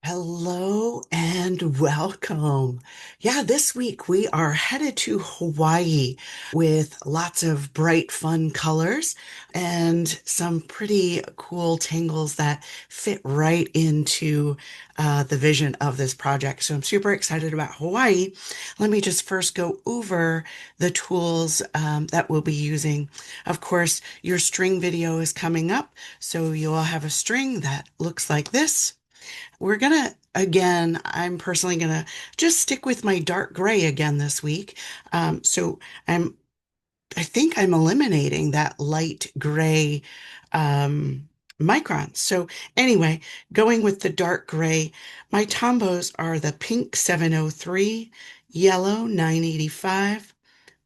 Hello and welcome. Yeah, this week we are headed to Hawaii with lots of bright, fun colors and some pretty cool tangles that fit right into the vision of this project. So I'm super excited about Hawaii. Let me just first go over the tools that we'll be using. Of course, your string video is coming up, so you'll have a string that looks like this. Again, I'm personally gonna just stick with my dark gray again this week. So I'm, I think I'm eliminating that light gray micron. So anyway, going with the dark gray, my tombos are the pink 703, yellow 985,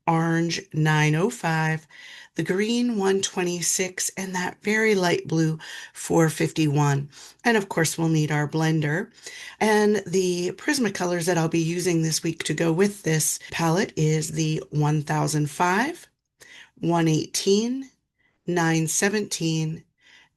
orange 905, the green 126, and that very light blue 451. And of course, we'll need our blender. And the Prismacolors that I'll be using this week to go with this palette is the 1005, 118, 917,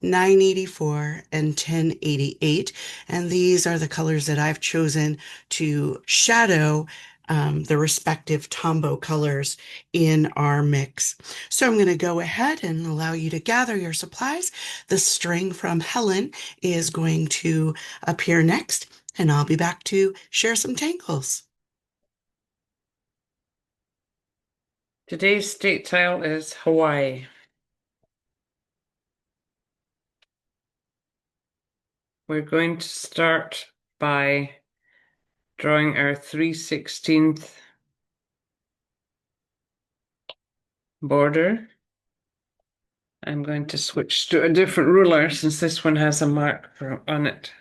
984 and 1088. And these are the colors that I've chosen to shadow the respective Tombow colors in our mix. So I'm going to go ahead and allow you to gather your supplies. The string from Helen is going to appear next, and I'll be back to share some tangles. Today's state tile is Hawaii. We're going to start by drawing our 3/16 border. I'm going to switch to a different ruler since this one has a mark on it.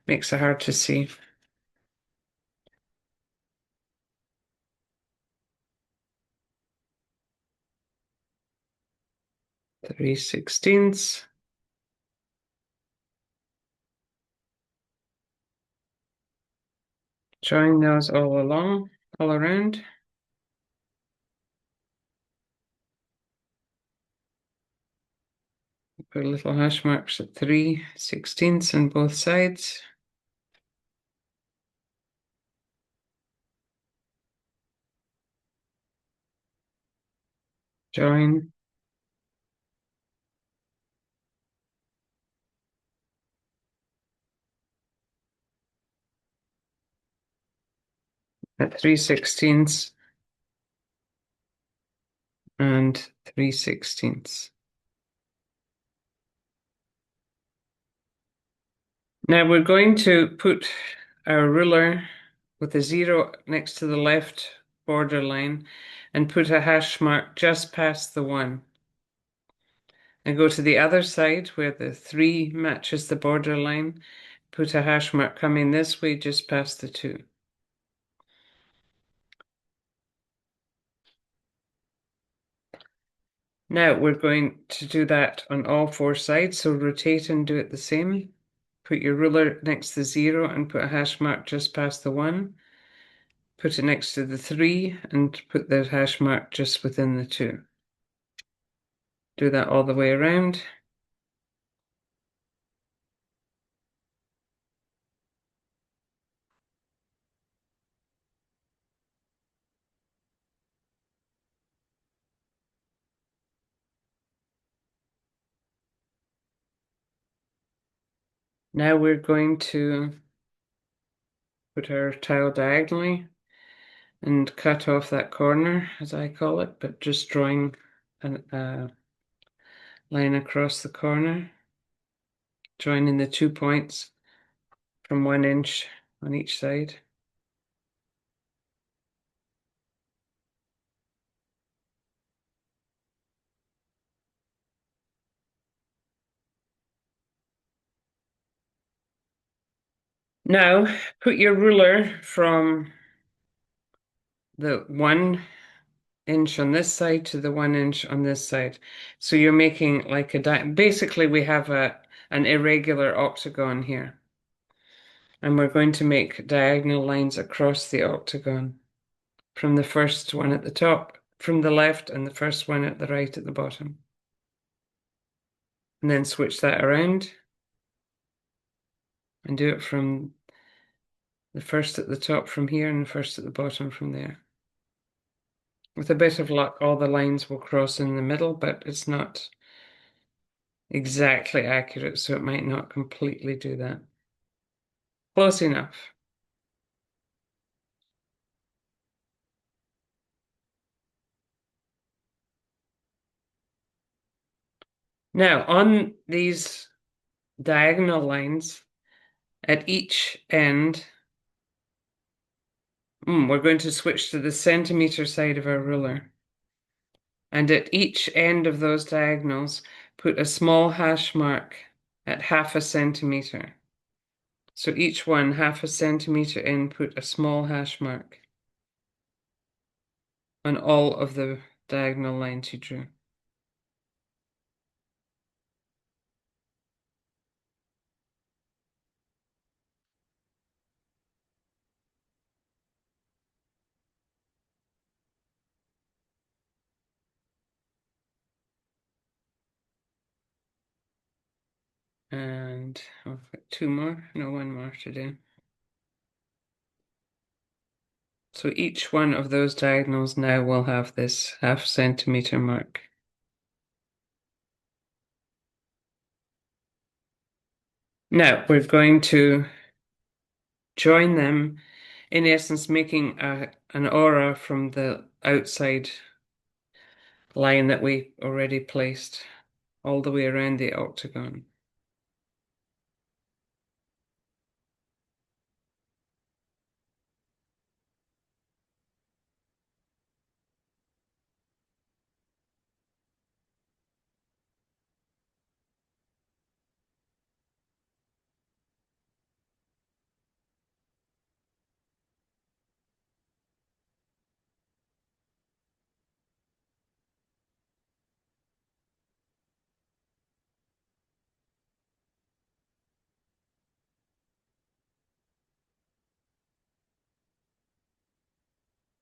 Makes it hard to see. Three sixteenths. Drawing those all along, all around. Put little hash marks at 3/16 on both sides. Join. At 3/16 and 3/16. Now we're going to put our ruler with a 0 next to the left border line and put a hash mark just past the 1. And go to the other side where the 3 matches the border line, put a hash mark coming this way just past the 2. Now we're going to do that on all 4 sides, so rotate and do it the same. Put your ruler next to the 0 and put a hash mark just past the 1. Put it next to the 3 and put the hash mark just within the 2. Do that all the way around. Now we're going to put our tile diagonally and cut off that corner, as I call it, but just drawing a line across the corner, joining the 2 points from 1 inch on each side. Now put your ruler from the 1 inch on this side to the 1 inch on this side. So you're making like basically we have an irregular octagon here. And we're going to make diagonal lines across the octagon from the first one at the top, from the left, and the first one at the right at the bottom. And then switch that around and do it from The first at the top from here and the first at the bottom from there. With a bit of luck, all the lines will cross in the middle, but it's not exactly accurate, so it might not completely do that. Close enough. Now, on these diagonal lines, at each end, we're going to switch to the centimeter side of our ruler. And at each end of those diagonals, put a small hash mark at 1/2 centimeter. So each one 1/2 centimeter in, put a small hash mark on all of the diagonal lines you drew. And I've got 2 more, no, 1 more to do. So each one of those diagonals now will have this 1/2 centimeter mark. Now we're going to join them, in essence making an aura from the outside line that we already placed all the way around the octagon.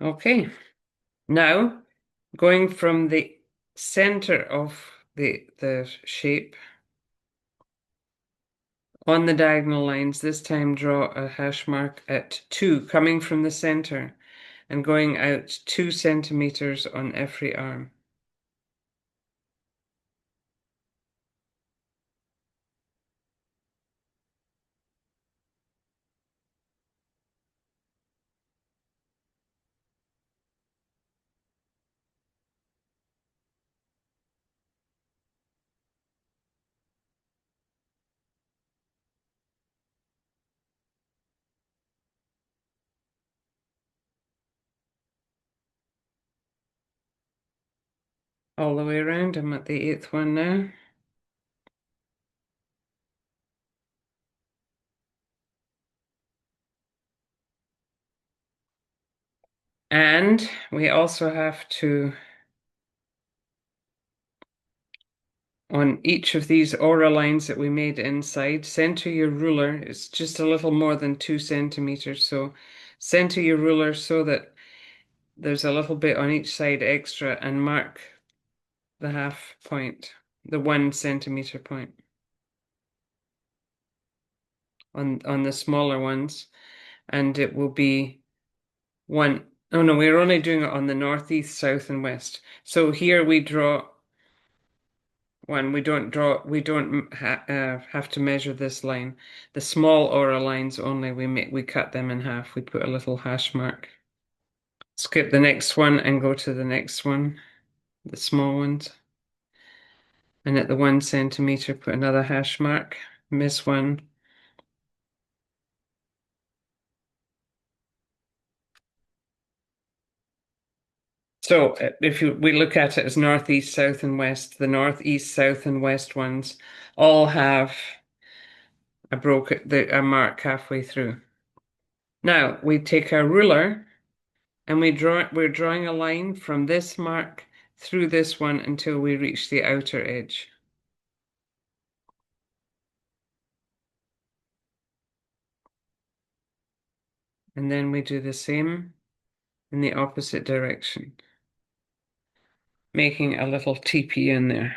Okay, now going from the center of the shape on the diagonal lines, this time draw a hash mark at 2 coming from the center and going out 2 centimeters on every arm. All the way around. I'm at the 8th one now. And we also have to, on each of these aura lines that we made inside, center your ruler. It's just a little more than 2 centimeters. So center your ruler so that there's a little bit on each side extra, and mark the half point, the 1 centimeter point on the smaller ones. And it will be 1. Oh no, we're only doing it on the northeast, south, and west. So here we draw 1. We don't have to measure this line. The small aura lines only, we cut them in half. We put a little hash mark. Skip the next one and go to the next one, the small ones. And at the 1 centimeter, put another hash mark. Miss 1. So if we look at it as northeast, south, and west, the northeast, south, and west ones all have a mark halfway through. Now we take our ruler and we're drawing a line from this mark through this one until we reach the outer edge. And then we do the same in the opposite direction, making a little teepee in there.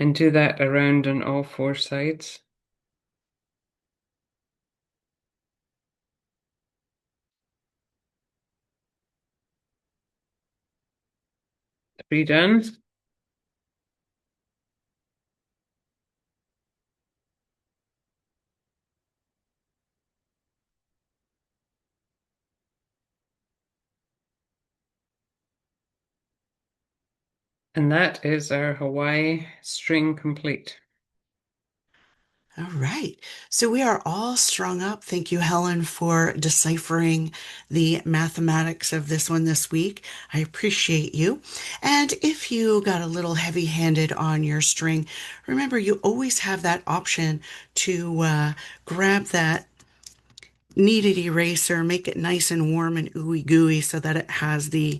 And do that around on all four sides. 3 done. And that is our Hawaii string complete. All right. So we are all strung up. Thank you, Helen, for deciphering the mathematics of this one this week. I appreciate you. And if you got a little heavy-handed on your string, remember you always have that option to grab that kneaded eraser, make it nice and warm and ooey gooey so that it has the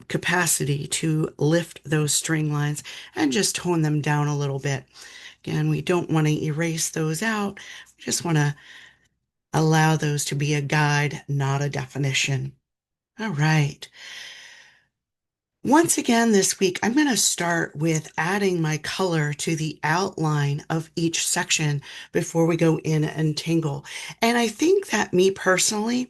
capacity to lift those string lines and just tone them down a little bit. Again, we don't want to erase those out. We just want to allow those to be a guide, not a definition. All right. Once again this week, I'm going to start with adding my color to the outline of each section before we go in and tangle. And I think that me personally,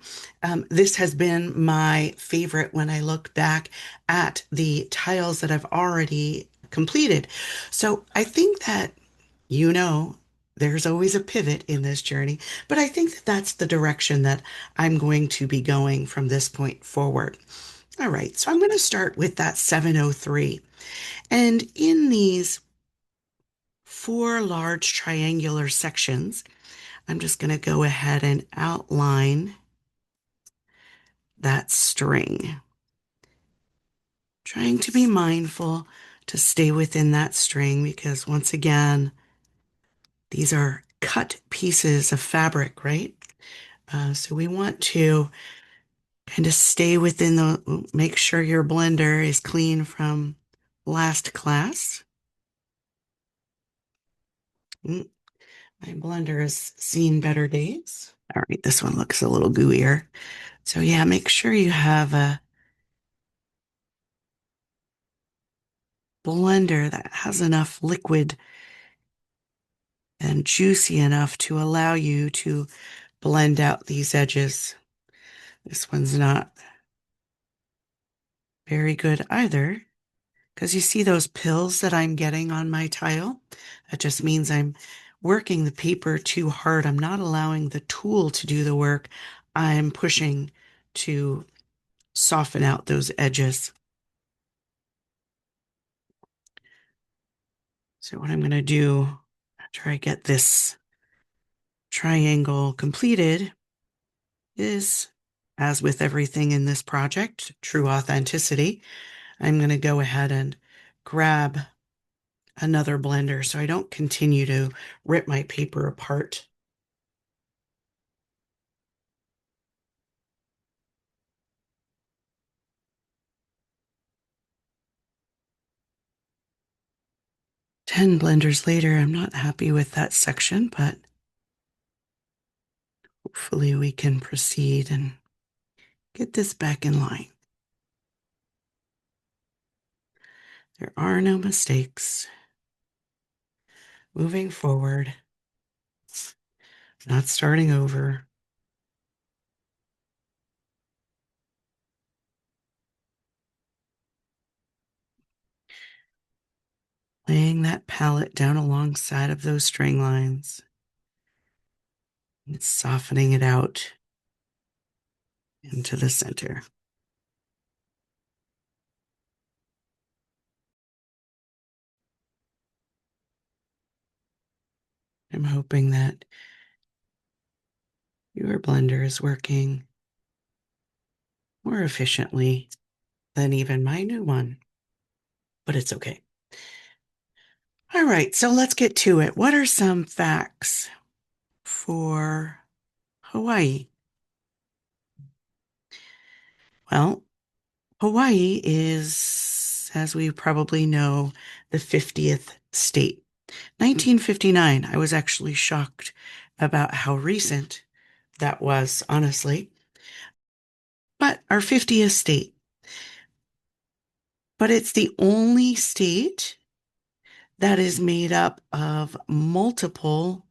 this has been my favorite when I look back at the tiles that I've already completed. So I think that, there's always a pivot in this journey, but I think that that's the direction that I'm going to be going from this point forward. All right, so I'm going to start with that 703. And in these four large triangular sections, I'm just going to go ahead and outline that string. Trying to be mindful to stay within that string because once again, these are cut pieces of fabric, right? So we want to kind of stay within make sure your blender is clean from last class. My blender has seen better days. All right, this one looks a little gooier. So yeah, make sure you have a blender that has enough liquid and juicy enough to allow you to blend out these edges. This one's not very good either, because you see those pills that I'm getting on my tile? That just means I'm working the paper too hard. I'm not allowing the tool to do the work. I'm pushing to soften out those edges. So what I'm going to do after I get this triangle completed is, as with everything in this project, true authenticity, I'm going to go ahead and grab another blender so I don't continue to rip my paper apart. Ten blenders later, I'm not happy with that section, but hopefully we can proceed and get this back in line. There are no mistakes. Moving forward, not starting over. Laying that palette down alongside of those string lines. And softening it out into the center. I'm hoping that your blender is working more efficiently than even my new one, but it's okay. All right, so let's get to it. What are some facts for Hawaii? Well, Hawaii is, as we probably know, the 50th state. 1959, I was actually shocked about how recent that was, honestly. But our 50th state. But it's the only state that is made up of multiple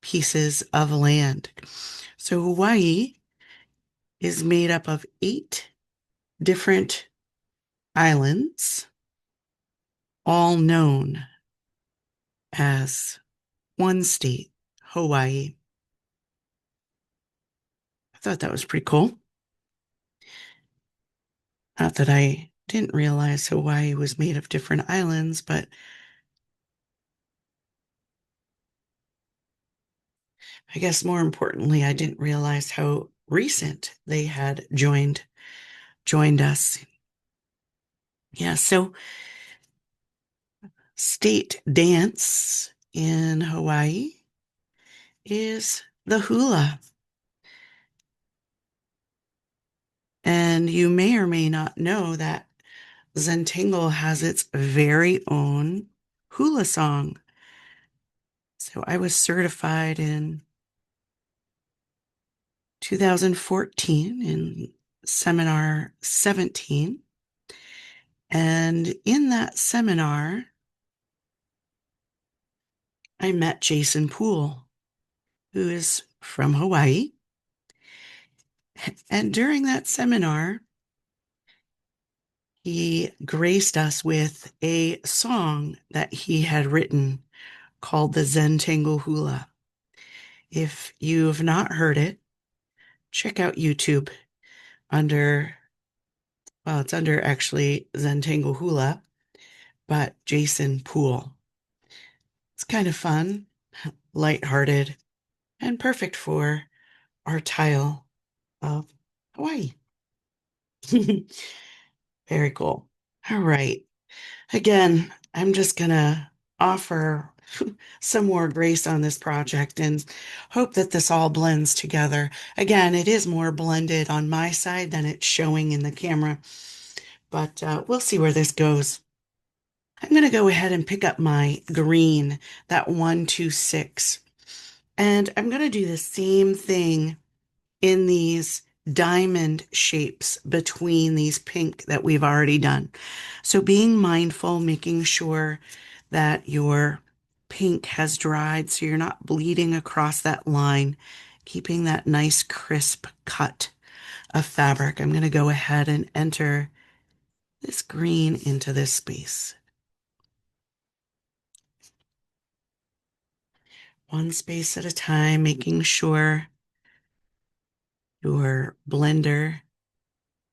pieces of land. So Hawaii is made up of 8 different islands, all known as one state, Hawaii. I thought that was pretty cool. Not that I didn't realize Hawaii was made of different islands, but I guess more importantly, I didn't realize how recent they had joined us. Yeah, so state dance in Hawaii is the hula. And you may or may not know that Zentangle has its very own hula song. So I was certified in 2014 in seminar 17. And in that seminar, I met Jason Poole, who is from Hawaii. And during that seminar, he graced us with a song that he had written called the Zentangle Hula. If you have not heard it, check out YouTube under, well, it's under actually Zentangle Hula, but Jason Poole. It's kind of fun, lighthearted, and perfect for our tile of Hawaii. Very cool. All right. Again, I'm just going to offer some more grace on this project and hope that this all blends together. Again, it is more blended on my side than it's showing in the camera, but we'll see where this goes. I'm going to go ahead and pick up my green, that 126, and I'm going to do the same thing in these diamond shapes between these pink that we've already done. So being mindful, making sure that your pink has dried so you're not bleeding across that line, keeping that nice crisp cut of fabric. I'm going to go ahead and enter this green into this space. One space at a time, making sure your blender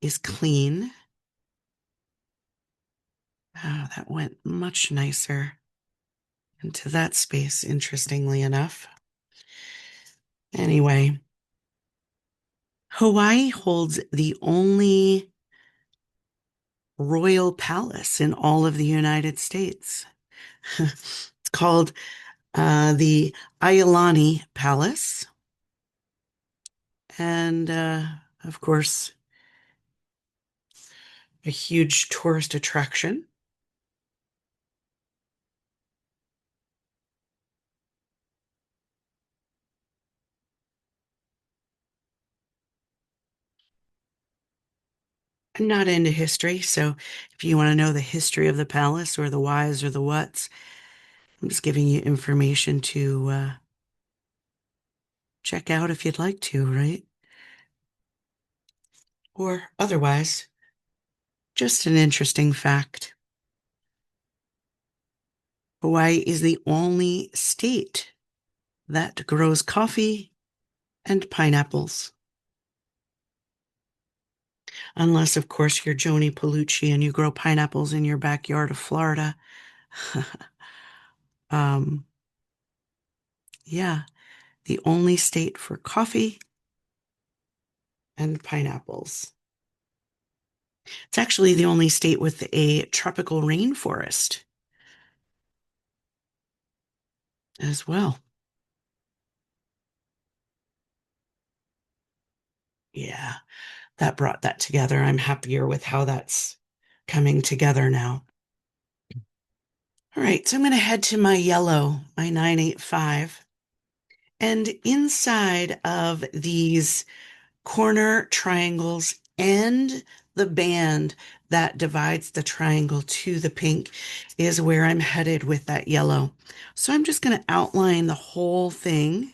is clean. Oh, that went much nicer into that space, interestingly enough. Anyway, Hawaii holds the only royal palace in all of the United States. It's called the Ailani Palace. And of course, a huge tourist attraction. I'm not into history, so if you want to know the history of the palace or the whys or the whats, I'm just giving you information to check out if you'd like to, right? Or otherwise, just an interesting fact. Hawaii is the only state that grows coffee and pineapples. Unless, of course, you're Joni Palucci and you grow pineapples in your backyard of Florida. um, yeah, the only state for coffee and pineapples. It's actually the only state with a tropical rainforest as well. Yeah, that brought that together. I'm happier with how that's coming together now. All right, so I'm going to head to my yellow, my 985. And inside of these corner triangles and the band that divides the triangle to the pink is where I'm headed with that yellow. So I'm just going to outline the whole thing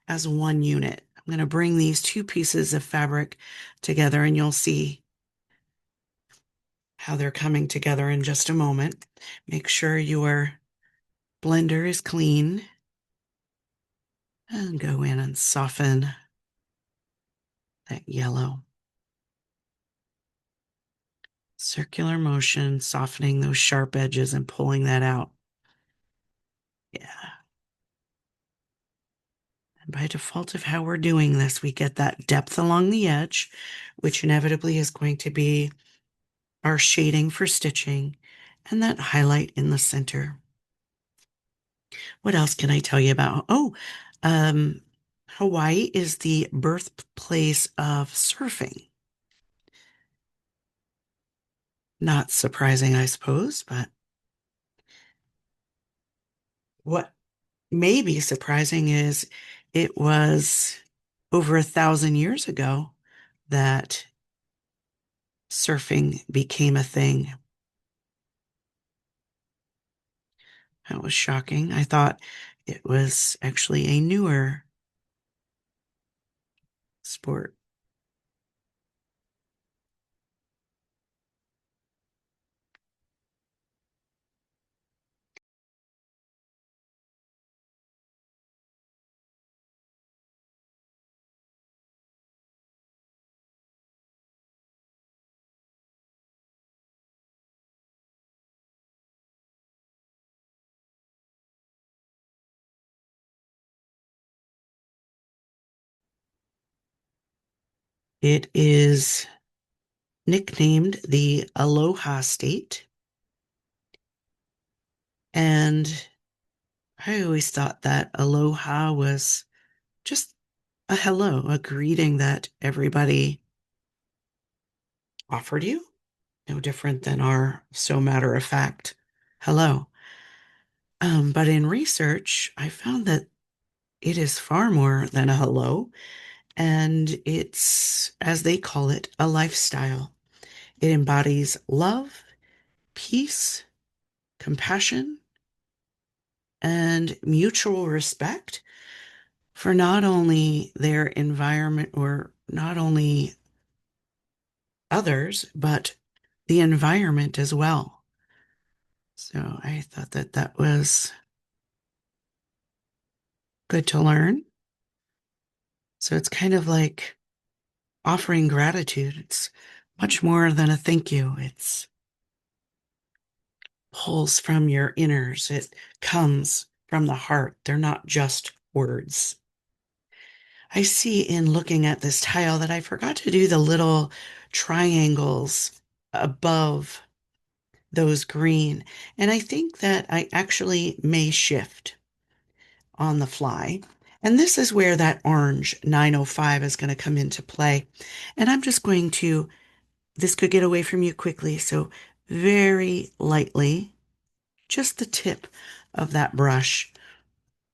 as one unit. I'm going to bring these two pieces of fabric together and you'll see how they're coming together in just a moment. Make sure your blender is clean and go in and soften that yellow. Circular motion, softening those sharp edges and pulling that out. Yeah. And by default of how we're doing this, we get that depth along the edge, which inevitably is going to be our shading for stitching, and that highlight in the center. What else can I tell you about? Oh, um, Hawaii is the birthplace of surfing. Not surprising, I suppose, but what may be surprising is it was over 1,000 years ago that surfing became a thing. That was shocking. I thought it was actually a newer sport. It is nicknamed the Aloha State. And I always thought that aloha was just a hello, a greeting that everybody offered you. No different than our so matter of fact hello. But in research, I found that it is far more than a hello, and it's, as they call it, a lifestyle. It embodies love, peace, compassion, and mutual respect for not only their environment or not only others, but the environment as well. So I thought that that was good to learn. So it's kind of like offering gratitude. It's much more than a thank you. It's pulls from your inners. It comes from the heart. They're not just words. I see in looking at this tile that I forgot to do the little triangles above those green. And I think that I actually may shift on the fly. And this is where that orange 905 is going to come into play. And I'm just going to, this could get away from you quickly. So very lightly, just the tip of that brush,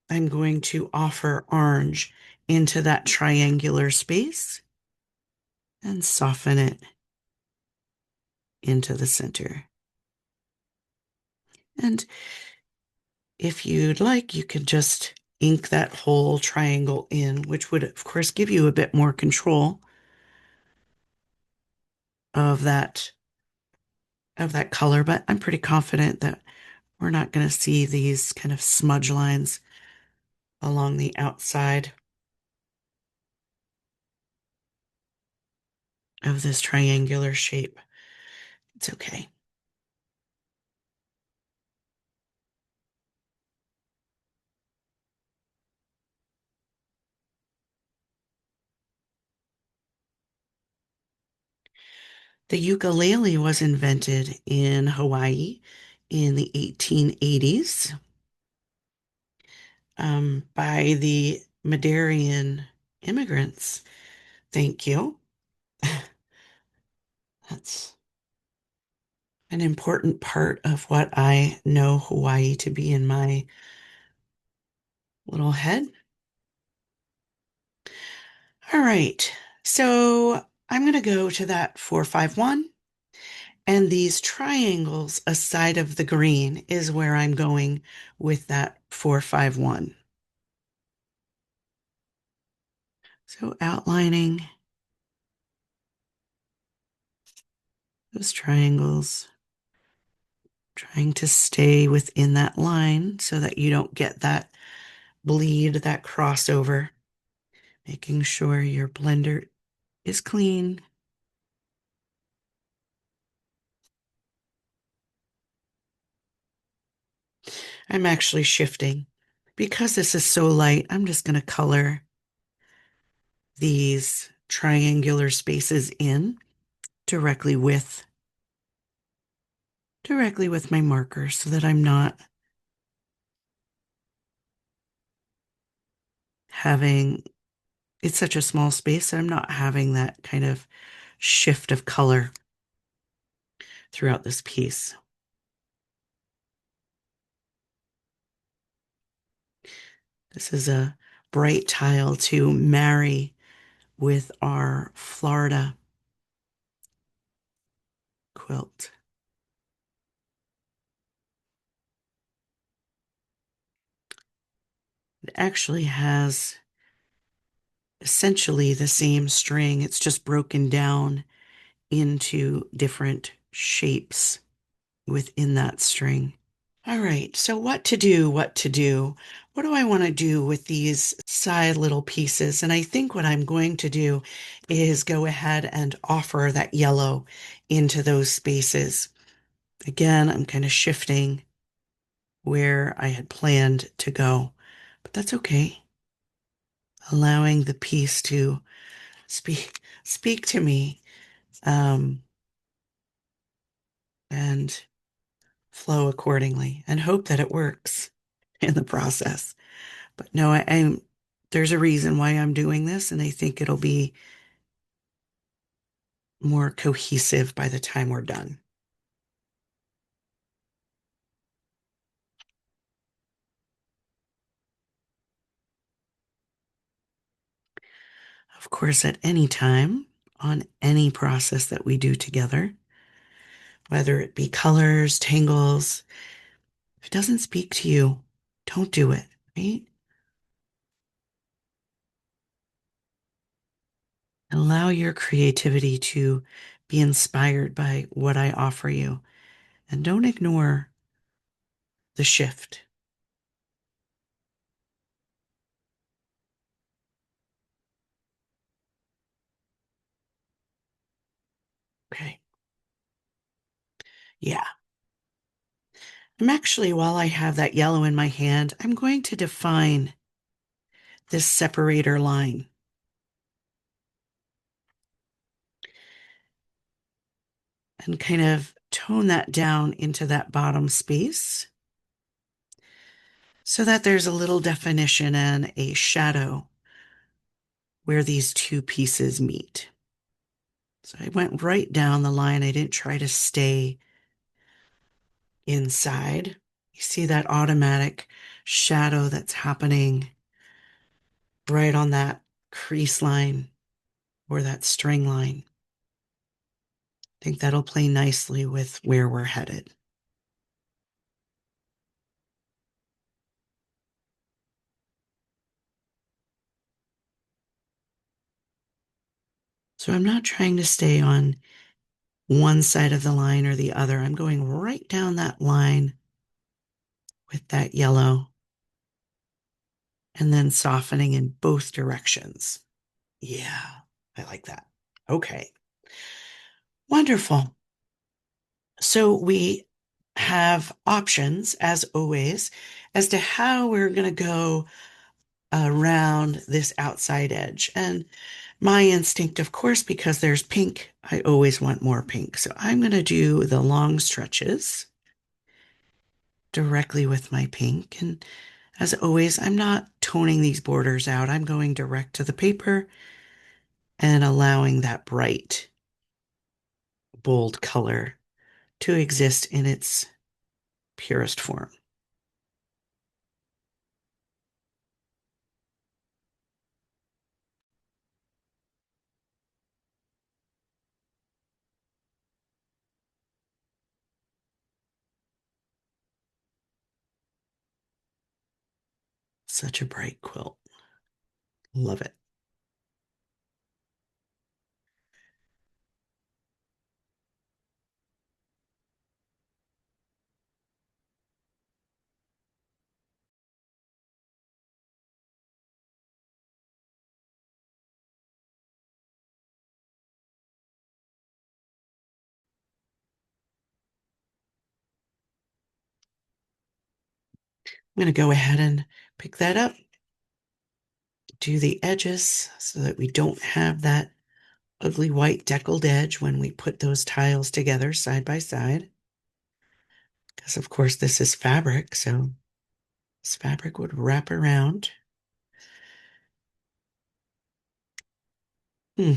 I'm going to offer orange into that triangular space and soften it into the center. And if you'd like, you could just ink that whole triangle in, which would, of course, give you a bit more control of that color, but I'm pretty confident that we're not going to see these kind of smudge lines along the outside of this triangular shape. It's okay. The ukulele was invented in Hawaii in the 1880s by the Madarian immigrants. Thank you. That's an important part of what I know Hawaii to be in my little head. All right. So I'm going to go to that 451. And these triangles aside of the green is where I'm going with that 451. So outlining those triangles, trying to stay within that line so that you don't get that bleed, that crossover, making sure your blender is clean. I'm actually shifting. Because this is so light, I'm just going to color these triangular spaces in directly with my marker so that I'm not having, it's such a small space that I'm not having that kind of shift of color throughout this piece. This is a bright tile to marry with our Florida quilt. It actually has essentially the same string. It's just broken down into different shapes within that string. All right, so what to do, what to do? What do I want to do with these side little pieces? And I think what I'm going to do is go ahead and offer that yellow into those spaces. Again, I'm kind of shifting where I had planned to go, but that's okay. Allowing the piece to speak to me, and flow accordingly and hope that it works in the process. But no, I'm there's a reason why I'm doing this, and I think it'll be more cohesive by the time we're done. Of course, at any time on any process that we do together, whether it be colors, tangles, if it doesn't speak to you, don't do it, right? Allow your creativity to be inspired by what I offer you, and don't ignore the shift. Okay. Yeah. I'm actually, while I have that yellow in my hand, I'm going to define this separator line. And kind of tone that down into that bottom space so that there's a little definition and a shadow where these two pieces meet. So I went right down the line. I didn't try to stay inside. You see that automatic shadow that's happening right on that crease line or that string line. I think that'll play nicely with where we're headed. So I'm not trying to stay on one side of the line or the other. I'm going right down that line with that yellow and then softening in both directions. Yeah, I like that. Okay, wonderful. So we have options, as always, as to how we're going to go around this outside edge. And my instinct, of course, because there's pink, I always want more pink. So I'm going to do the long stretches directly with my pink. And as always, I'm not toning these borders out. I'm going direct to the paper and allowing that bright, bold color to exist in its purest form. Such a bright quilt. Love it. I'm going to go ahead and pick that up, do the edges so that we don't have that ugly white deckled edge when we put those tiles together side by side. Because of course this is fabric, so this fabric would wrap around. Hmm.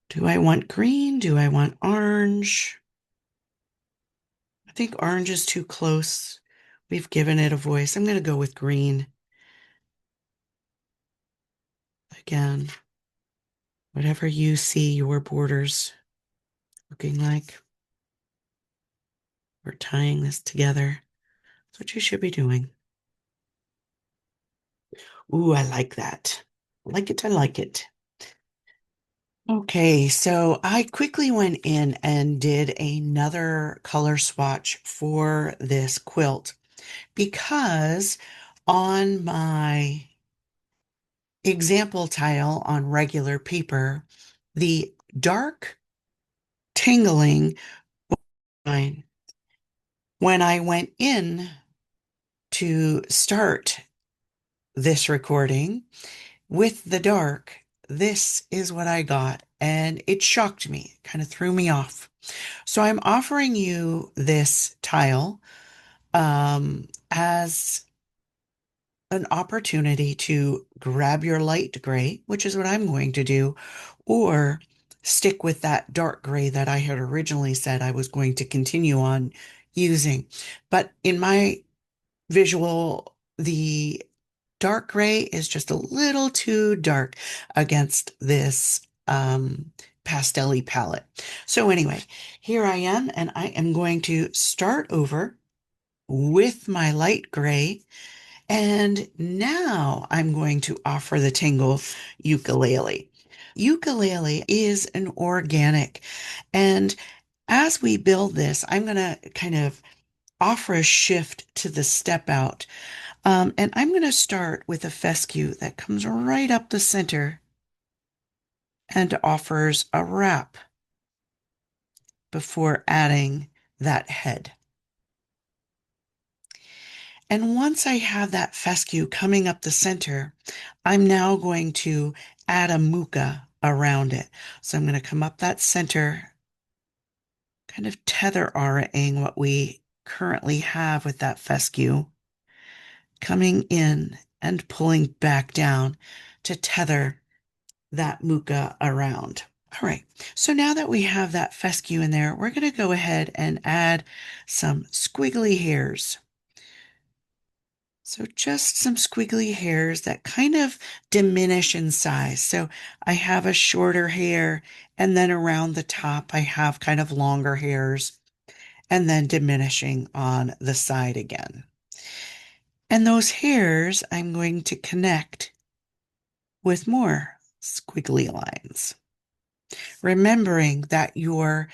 Do I want green? Do I want orange? I think orange is too close. We've given it a voice. I'm going to go with green. Again, whatever you see your borders looking like. We're tying this together. That's what you should be doing. Ooh, I like that. I like it. I like it. Okay, so I quickly went in and did another color swatch for this quilt because on my example tile on regular paper, the dark tingling line, when I went in to start this recording with the dark, this is what I got. And it shocked me, kind of threw me off. So I'm offering you this tile as an opportunity to grab your light gray, which is what I'm going to do, or stick with that dark gray that I had originally said I was going to continue on using. But in my visual, the dark gray is just a little too dark against this pastel-y palette. So anyway, here I am, and I am going to start over with my light gray. And now I'm going to offer the Tingle ukulele. Ukulele is an organic. And as we build this, I'm going to kind of offer a shift to the step out. And I'm going to start with a fescue that comes right up the center and offers a wrap before adding that head. And once I have that fescue coming up the center, I'm now going to add a muka around it. So I'm going to come up that center, kind of tether auraing what we currently have with that fescue, coming in and pulling back down to tether that muka around. All right, so now that we have that fescue in there, we're going to go ahead and add some squiggly hairs. So just some squiggly hairs that kind of diminish in size. So I have a shorter hair, and then around the top, I have kind of longer hairs, and then diminishing on the side again. And those hairs I'm going to connect with more squiggly lines, remembering that your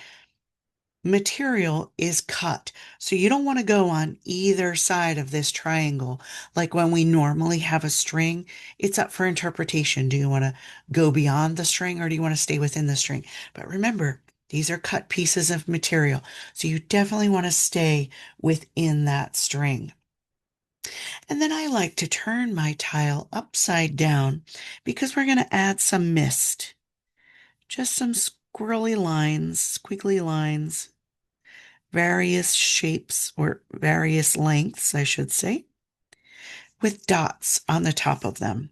material is cut. So you don't want to go on either side of this triangle. Like when we normally have a string, it's up for interpretation. Do you want to go beyond the string or do you want to stay within the string? But remember, these are cut pieces of material. So you definitely want to stay within that string. And then I like to turn my tile upside down because we're going to add some mist. Just some squirrely lines, squiggly lines, various shapes or various lengths, I should say, with dots on the top of them.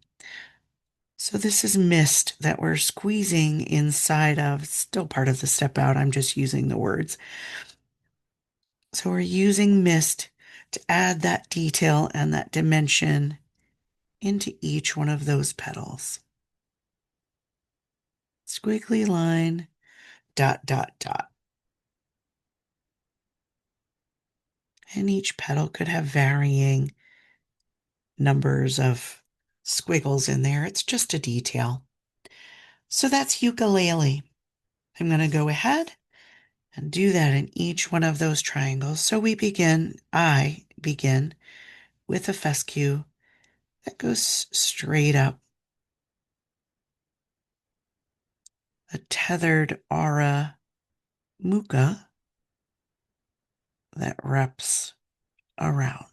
So this is mist that we're squeezing inside of, still part of the step out. I'm just using the words. So we're using mist to add that detail and that dimension into each one of those petals. Squiggly line, dot, dot, dot. And each petal could have varying numbers of squiggles in there. It's just a detail. So that's ukulele. I'm going to go ahead and do that in each one of those triangles. So I begin with a fescue that goes straight up, a tethered aura muka that wraps around.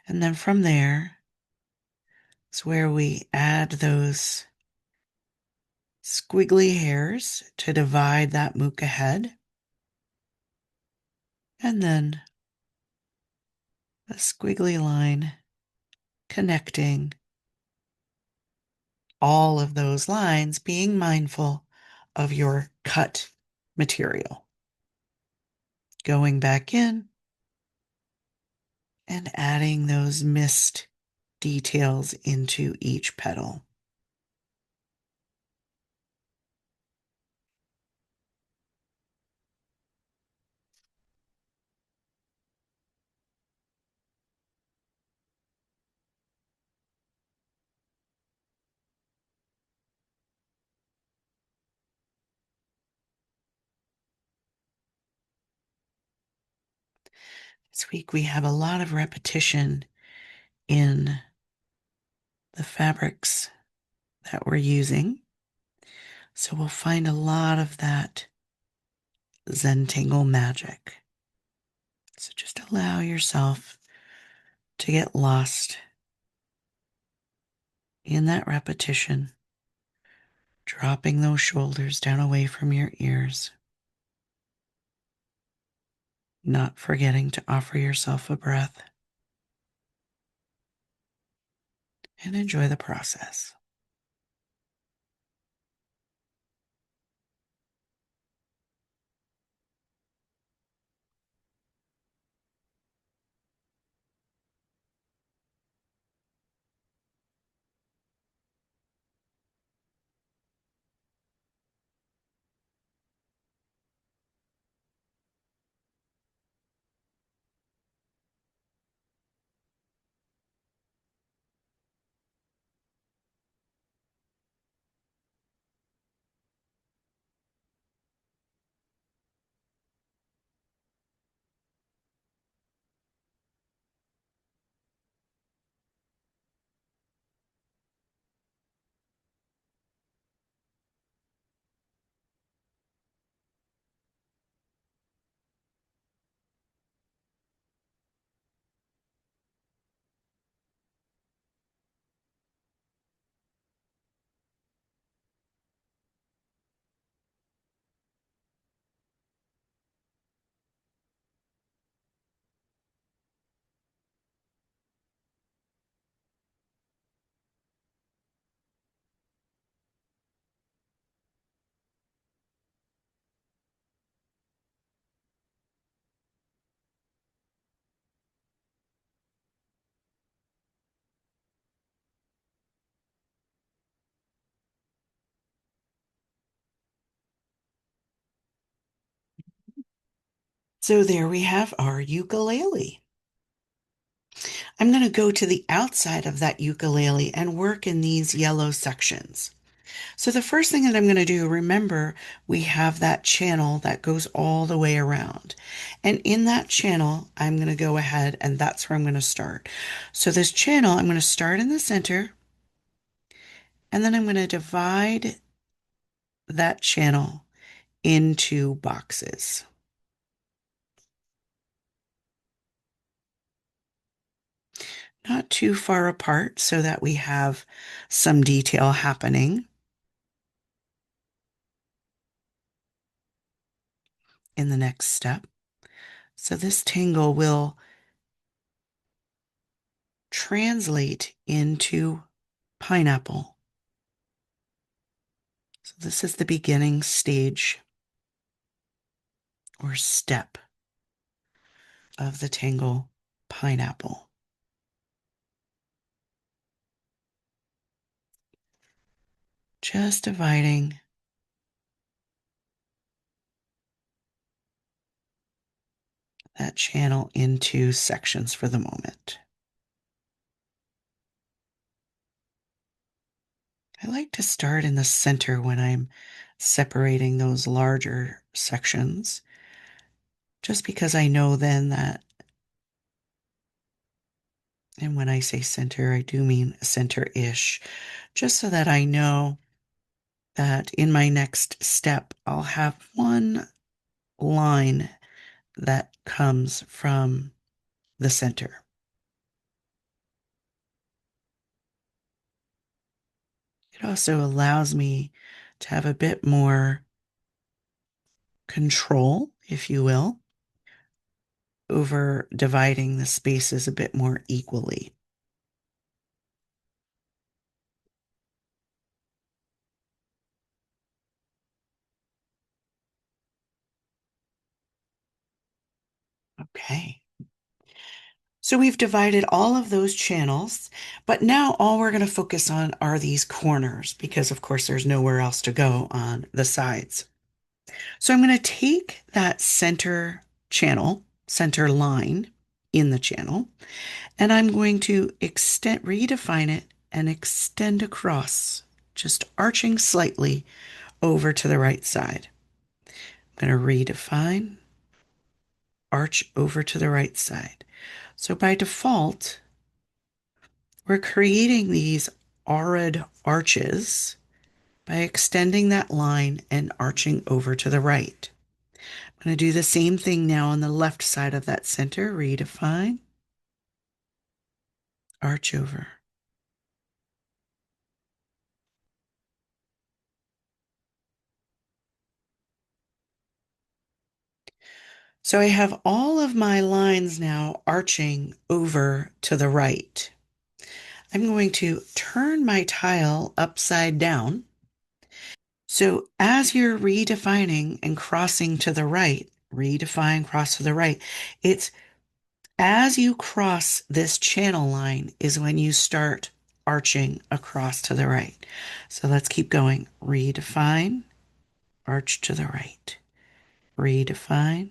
And then from there is where we add those squiggly hairs to divide that muka head. And then a squiggly line connecting all of those lines, being mindful of your cut material. Going back in and adding those missed details into each petal. This week we have a lot of repetition in the fabrics that we're using. So we'll find a lot of that Zentangle magic. So just allow yourself to get lost in that repetition, dropping those shoulders down away from your ears, not forgetting to offer yourself a breath, and enjoy the process. So there we have our ukulele. I'm going to go to the outside of that ukulele and work in these yellow sections. So the first thing that I'm going to do, remember, we have that channel that goes all the way around. And in that channel, I'm going to go ahead and that's where I'm going to start. So this channel, I'm going to start in the center, and then I'm going to divide that channel into boxes. Not too far apart so that we have some detail happening in the next step. So this tangle will translate into pineapple. So this is the beginning stage or step of the tangle pineapple. Just dividing that channel into sections for the moment. I like to start in the center when I'm separating those larger sections, just because I know then that, and when I say center, I do mean center-ish, just so that I know that in my next step, I'll have one line that comes from the center. It also allows me to have a bit more control, if you will, over dividing the spaces a bit more equally. Okay. So we've divided all of those channels, but now all we're going to focus on are these corners because, of course, there's nowhere else to go on the sides. So I'm going to take that center channel, center line in the channel, and I'm going to redefine it and extend across, just arching slightly over to the right side. I'm going to redefine, arch over to the right side. So by default, we're creating these arid arches by extending that line and arching over to the right. I'm going to do the same thing now on the left side of that center. Redefine, arch over. So I have all of my lines now arching over to the right. I'm going to turn my tile upside down. So as you're redefining and crossing to the right, redefine, cross to the right, it's as you cross this channel line is when you start arching across to the right. So let's keep going. Redefine, arch to the right. Redefine,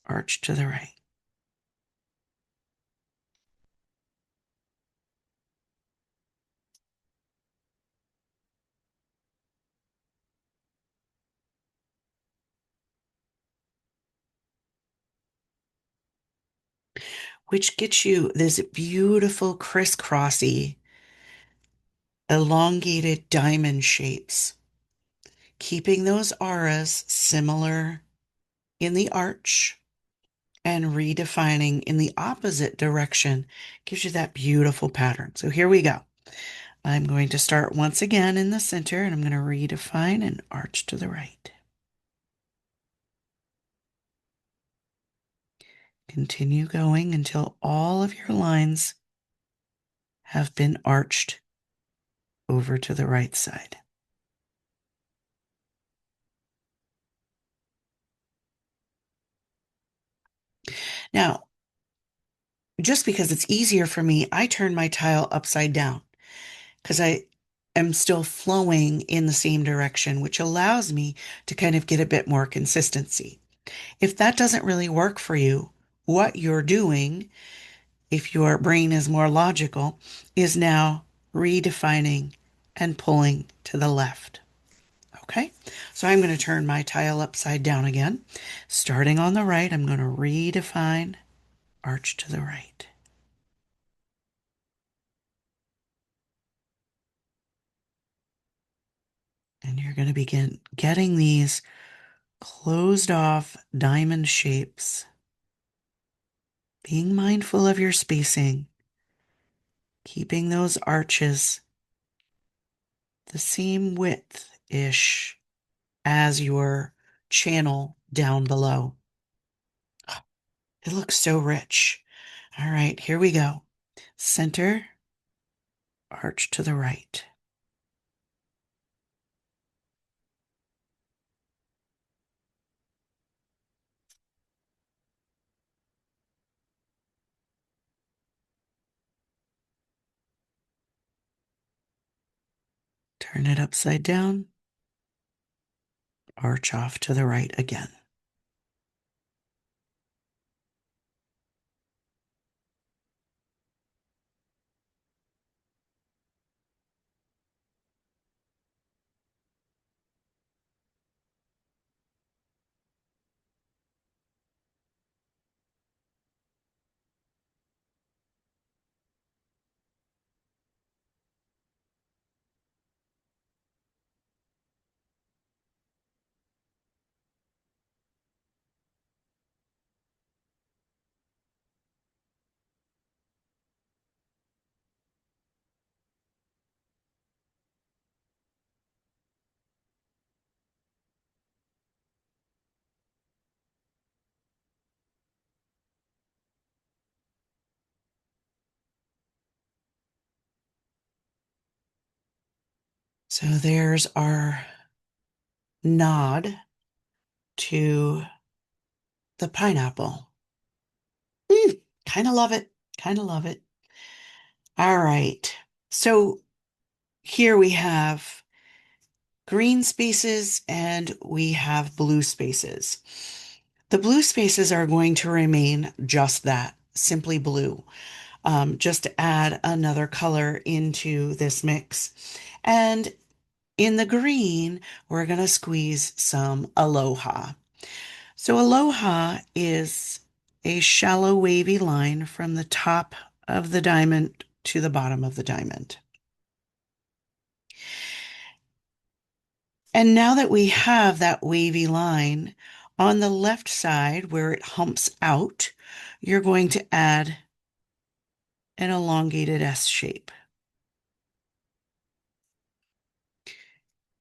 arch to the right. Which gets you this beautiful crisscrossy, elongated diamond shapes, keeping those auras similar in the arch and redefining in the opposite direction gives you that beautiful pattern. So here we go. I'm going to start once again in the center and I'm going to redefine and arch to the right. Continue going until all of your lines have been arched over to the right side. Now, just because it's easier for me, I turn my tile upside down because I am still flowing in the same direction, which allows me to kind of get a bit more consistency. If that doesn't really work for you, what you're doing, if your brain is more logical, is now redefining and pulling to the left. Okay, so I'm going to turn my tile upside down again. Starting on the right, I'm going to redefine, arch to the right. And you're going to begin getting these closed off diamond shapes, being mindful of your spacing, keeping those arches the same width-ish as your channel down below. It looks so rich. All right, here we go. Center, arch to the right. Turn it upside down, arch off to the right again. So there's our nod to the pineapple. Kind of love it. Kind of love it. All right. So here we have green spaces and we have blue spaces. The blue spaces are going to remain just that, simply blue, just to add another color into this mix. And in the green, we're going to squeeze some aloha. So aloha is a shallow wavy line from the top of the diamond to the bottom of the diamond. And now that we have that wavy line, on the left side where it humps out, you're going to add an elongated S shape.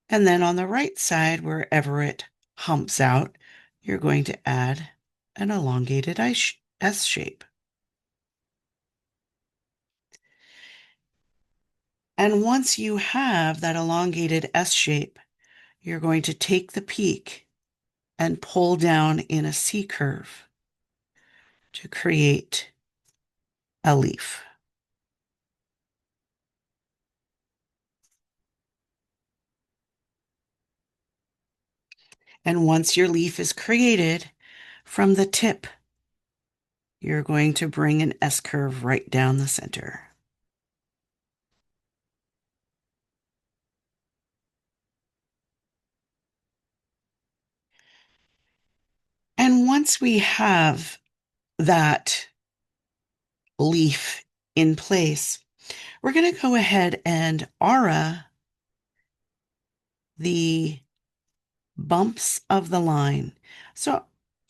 And then on the right side, wherever it humps out, you're going to add an elongated S shape. And once you have that elongated S shape, you're going to take the peak and pull down in a C curve to create a leaf. And once your leaf is created, from the tip, you're going to bring an S curve right down the center. And once we have that leaf in place, we're going to go ahead and aura the bumps of the line. So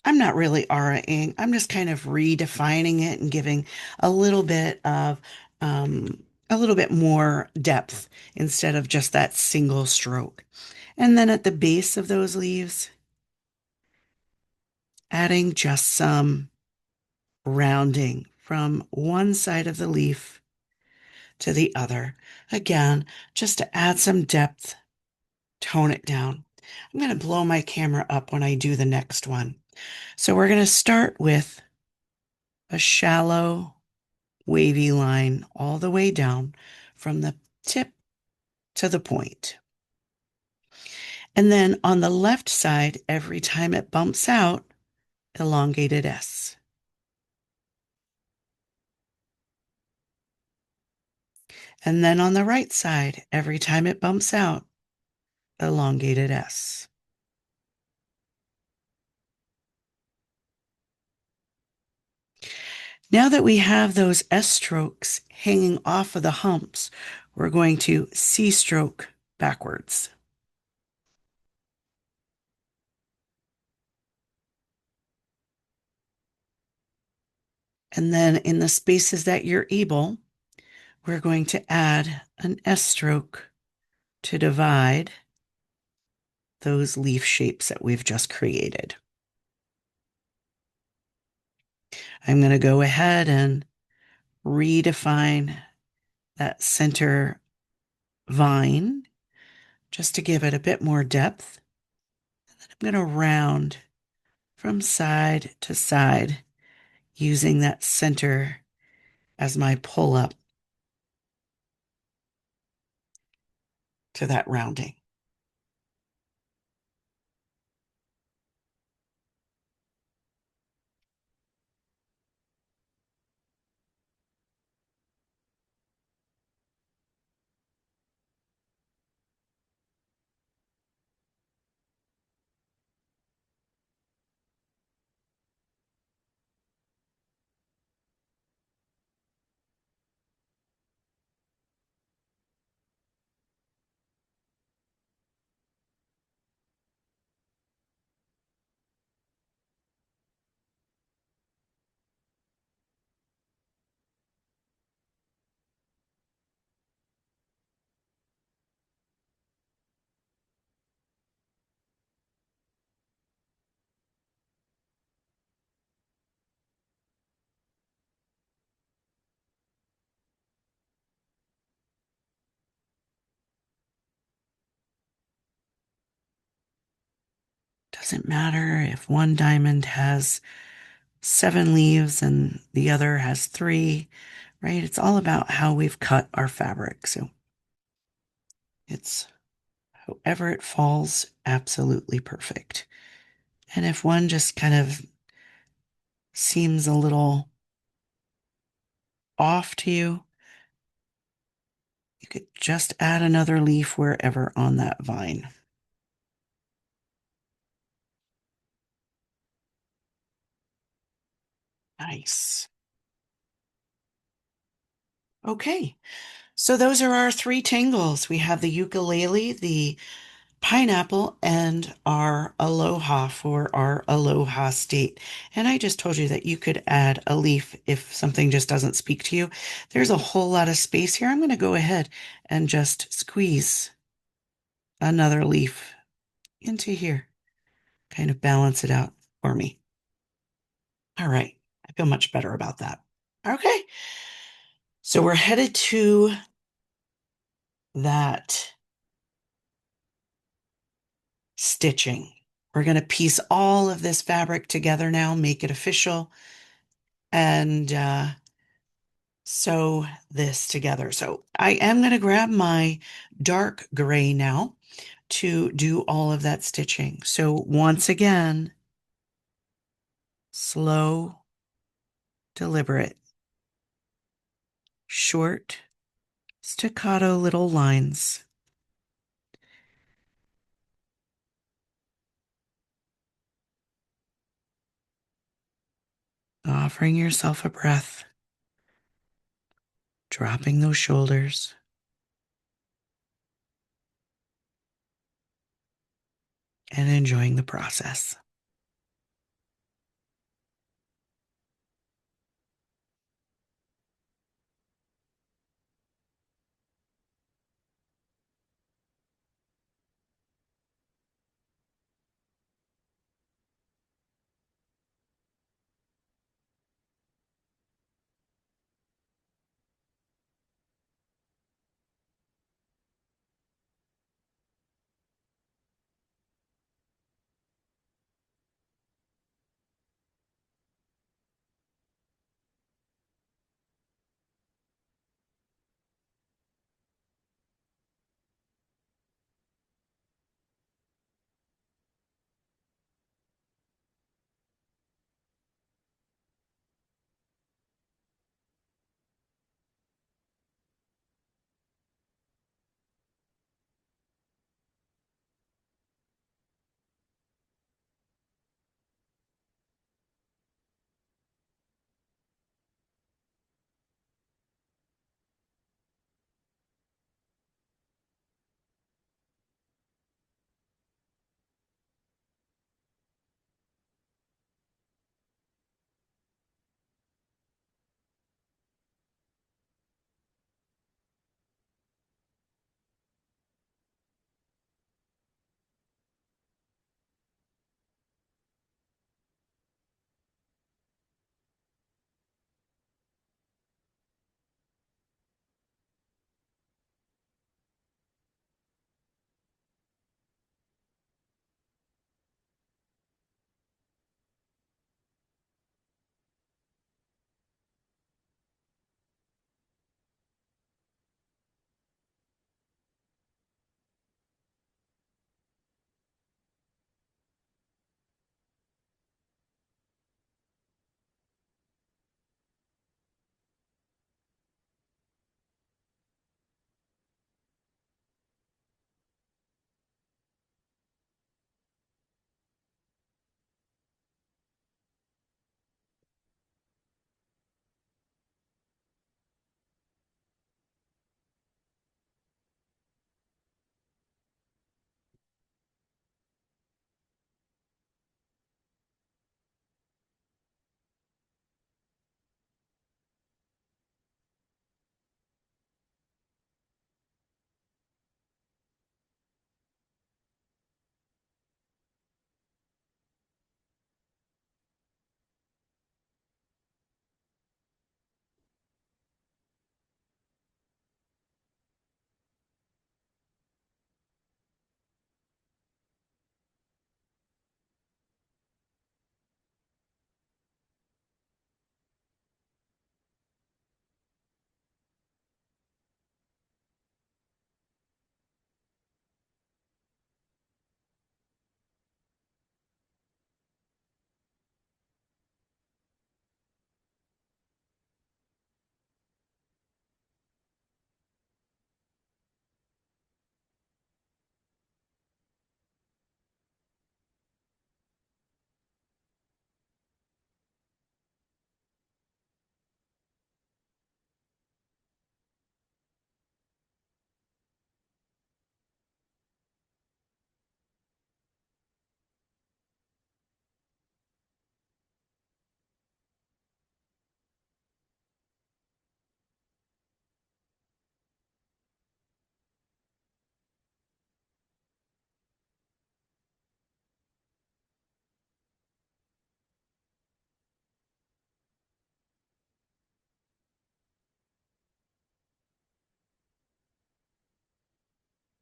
I'm not really auraing, I'm just kind of redefining it and giving a little bit of a little bit more depth instead of just that single stroke. And then at the base of those leaves, adding just some rounding from one side of the leaf to the other. Again, just to add some depth, tone it down. I'm going to blow my camera up when I do the next one. So we're going to start with a shallow, wavy line all the way down from the tip to the point. And then on the left side, every time it bumps out, elongated S. And then on the right side, every time it bumps out, elongated S. Now that we have those S strokes hanging off of the humps, we're going to C stroke backwards. And then in the spaces that you're able, we're going to add an S stroke to divide those leaf shapes that we've just created. I'm going to go ahead and redefine that center vine just to give it a bit more depth. I'm going to round from side to side using that center as my pull up to that rounding. doesn't matter if one diamond has 7 leaves and the other has 3, right? It's all about how we've cut our fabric. So it's however it falls, absolutely perfect. And if one just kind of seems a little off to you, you could just add another leaf wherever on that vine. Nice. Okay, so those are our 3 tangles. We have the ukulele, the pineapple, and our aloha for our aloha state. And I just told you that you could add a leaf if something just doesn't speak to you. There's a whole lot of space here. I'm going to go ahead and just squeeze another leaf into here, kind of balance it out for me. All right, I feel much better about that. Okay, so we're headed to that stitching. We're going to piece all of this fabric together now, make it official, and sew this together. So I am going to grab my dark gray now to do all of that stitching. So once again, slow, deliberate, short, staccato little lines. Offering yourself a breath, dropping those shoulders, and enjoying the process.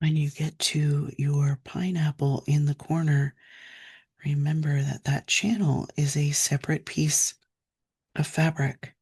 When you get to your pineapple in the corner, remember that that channel is a separate piece of fabric.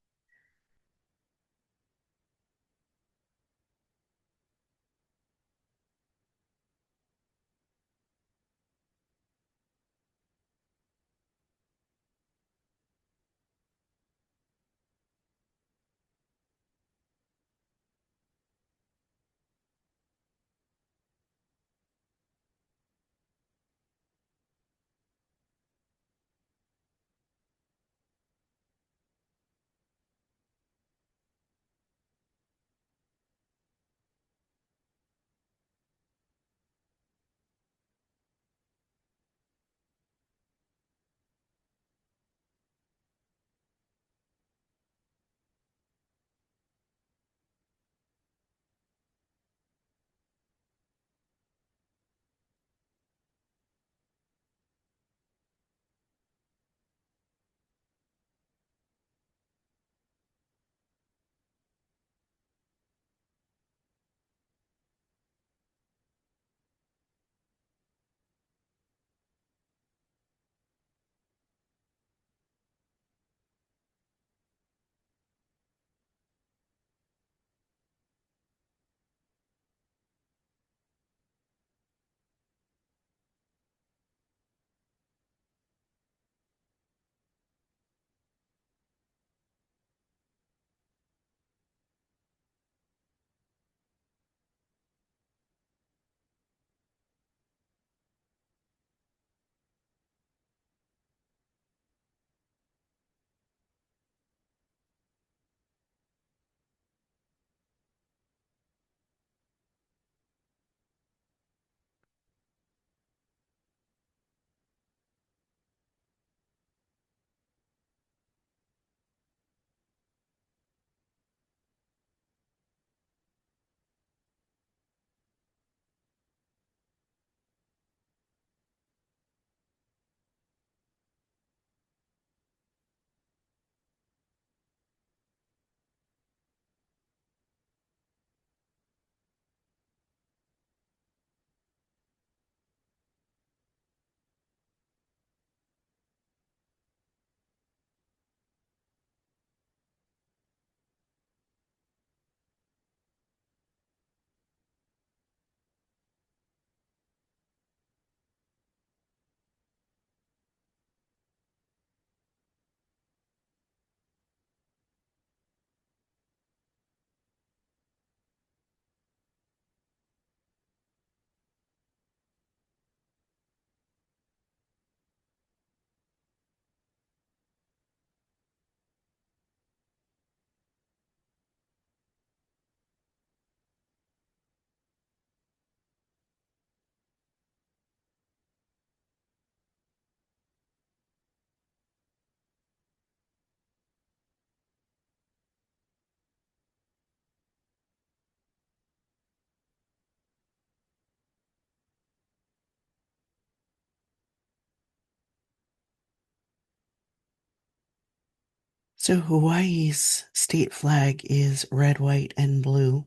So Hawaii's state flag is red, white, and blue.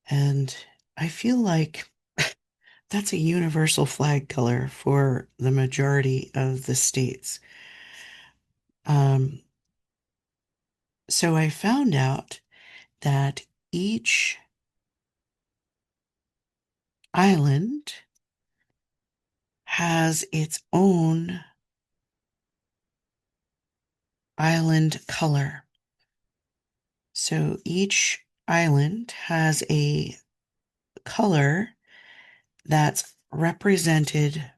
And I feel like that's a universal flag color for the majority of the states. Um, so I found out that each island has its own island color. So each island has a color that's represented,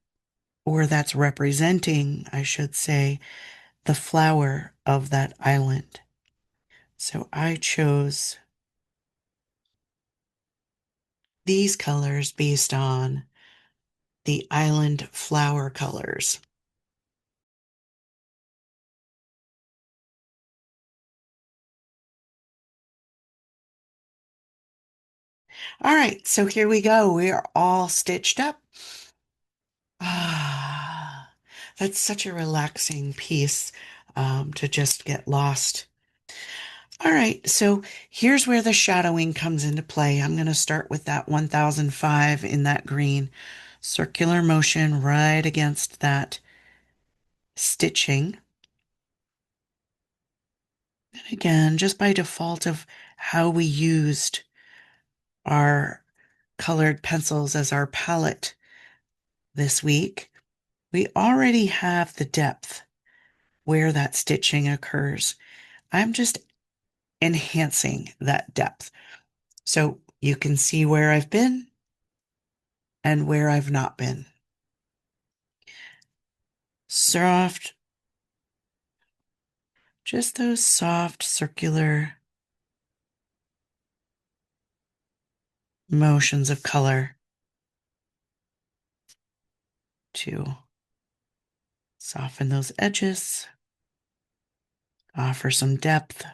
or that's representing, I should say, the flower of that island. So I chose these colors based on the island flower colors. All right, so here we go. We are all stitched up. Ah, that's such a relaxing piece to just get lost. All right, so here's where the shadowing comes into play. I'm going to start with that 1005 in that green. Circular motion right against that stitching. And again, just by default of how we used our colored pencils as our palette this week, we already have the depth where that stitching occurs. I'm just enhancing that depth. So you can see where I've been and where I've not been. Soft, just those soft circular motions of color to soften those edges, offer some depth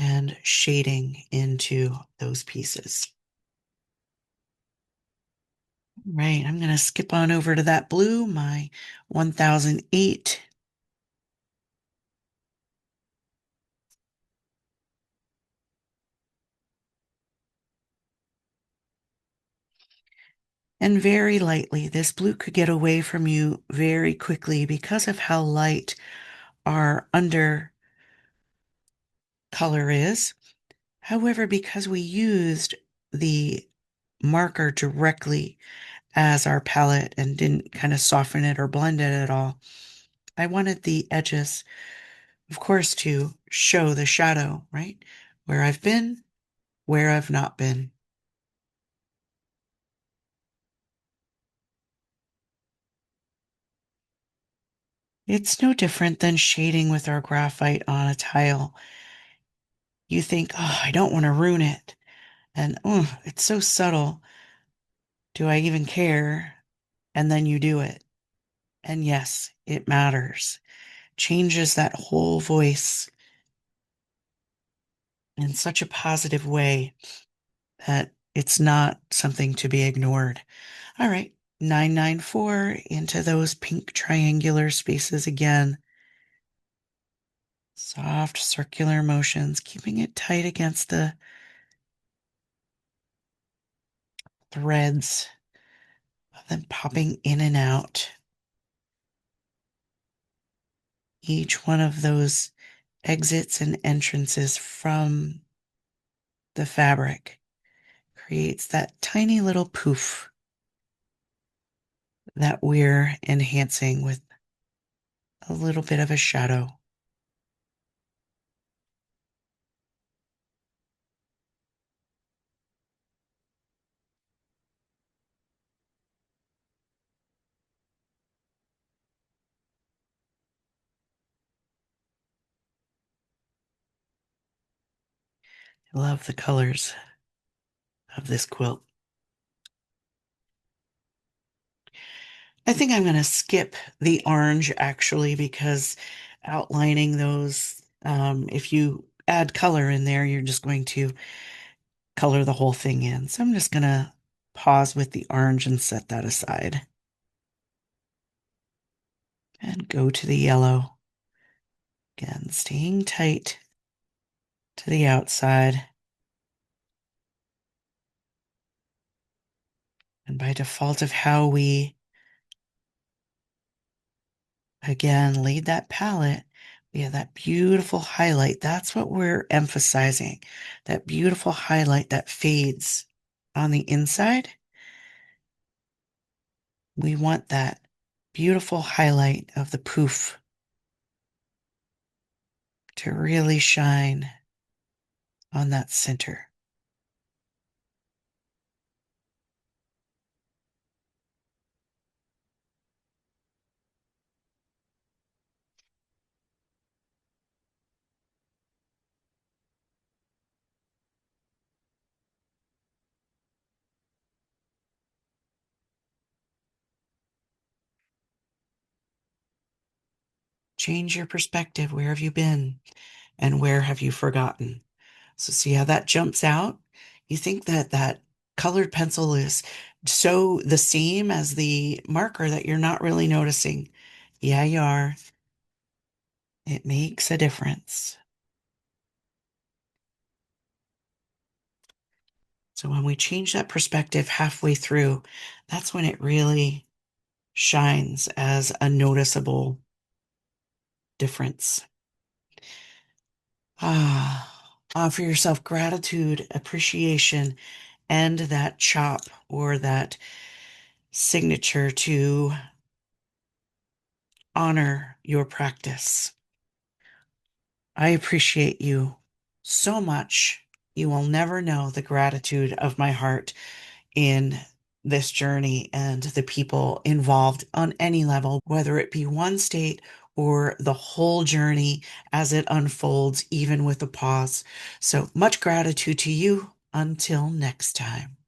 and shading into those pieces. Right, I'm going to skip on over to that blue, my 1008. And very lightly, this blue could get away from you very quickly because of how light our under color is. However, because we used the marker directly as our palette and didn't kind of soften it or blend it at all, I wanted the edges, of course, to show the shadow, right? Where I've been, where I've not been. It's no different than shading with our graphite on a tile. You think, oh, I don't want to ruin it. And oh, it's so subtle. Do I even care? And then you do it. And yes, it matters. Changes that whole voice in such a positive way that it's not something to be ignored. All right, 994 into those pink triangular spaces again. Soft circular motions, keeping it tight against the threads of them popping in and out. Each one of those exits and entrances from the fabric creates that tiny little poof that we're enhancing with a little bit of a shadow. I love the colors of this quilt. I think I'm going to skip the orange actually because outlining those, if you add color in there, you're just going to color the whole thing in. So I'm just going to pause with the orange and set that aside. And go to the yellow. Again, staying tight to the outside. And by default of how we, again, laid that palette, we have that beautiful highlight. That's what we're emphasizing. That beautiful highlight that fades on the inside. We want that beautiful highlight of the poof to really shine on that center. Change your perspective. Where have you been? And where have you forgotten? So see how that jumps out? You think that that colored pencil is so the same as the marker that you're not really noticing. Yeah, you are. It makes a difference. So when we change that perspective halfway through, that's when it really shines as a noticeable difference. Offer yourself gratitude, appreciation, and that chop or that signature to honor your practice. I appreciate you so much. You will never know the gratitude of my heart in this journey and the people involved on any level, whether it be one state or the whole journey as it unfolds, even with a pause. So much gratitude to you. Until next time.